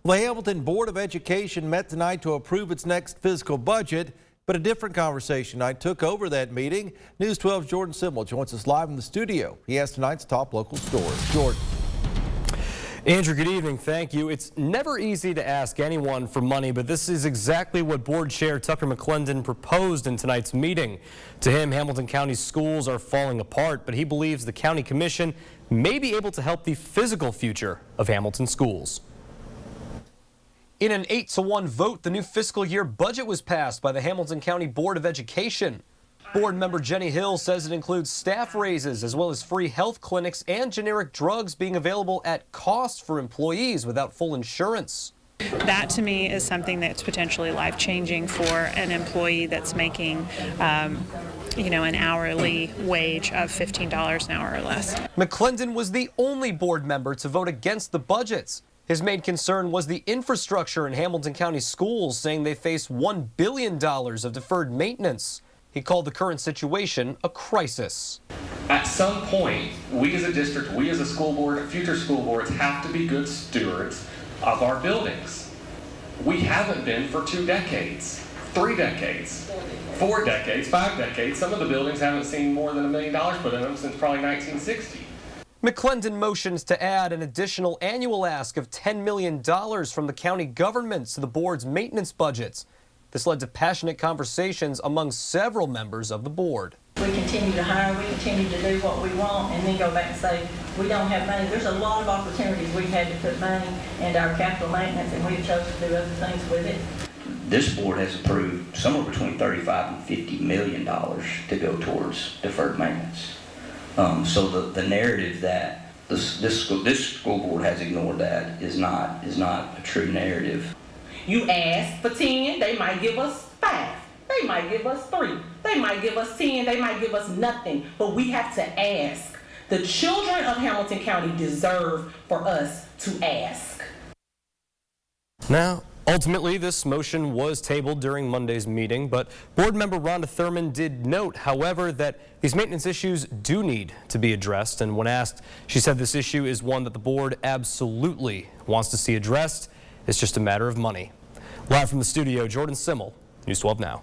Well, the Hamilton Board of Education met tonight to approve its next fiscal budget, but a different conversation tonight took over that meeting. News 12's Jordan Simmel joins us live in the studio. He has tonight's top local stories. Jordan. Andrew, good evening. Thank you. It's never easy to ask anyone for money, but this is exactly what Board Chair Tucker McClendon proposed in tonight's meeting. To him, Hamilton County's schools are falling apart, but he believes the County Commission may be able to help the physical future of Hamilton schools. In an 8-1 vote, the new fiscal year budget was passed by the Hamilton County Board of Education. Board member Jenny Hill says it includes staff raises as well as free health clinics and generic drugs being available at cost for employees without full insurance. That to me is something that's potentially life-changing for an employee that's making an hourly wage of $15 an hour or less. McClendon was the only board member to vote against the budgets. His main concern was the infrastructure in Hamilton County schools, saying they face $1 billion of deferred maintenance. He called the current situation a crisis. At some point, we as a district, we as a school board, future school boards have to be good stewards of our buildings. We haven't been for 2 decades, 3 decades, 4 decades, 5 decades. Some of the buildings haven't seen more than $1 million put in them since probably 1960. McClendon motions to add an additional annual ask of $10 million from the county government to the board's maintenance budgets. This led to passionate conversations among several members of the board. We continue to hire, we continue to do what we want, and then go back and say, we don't have money. There's a lot of opportunities we've had to put money into our capital maintenance, and we've chosen to do other things with it. This board has approved somewhere between $35 and $50 million to go towards deferred maintenance. So the narrative that this school board has ignored that is not a true narrative. You ask for 10, they might give us 5. They might give us 3. They might give us 10. They might give us nothing. But we have to ask. The children of Hamilton County deserve for us to ask. Now, ultimately, this motion was tabled during Monday's meeting, but board member Rhonda Thurman did note, however, that these maintenance issues do need to be addressed. And when asked, she said this issue is one that the board absolutely wants to see addressed. It's just a matter of money. Live from the studio, Jordan Simmel, News 12 Now.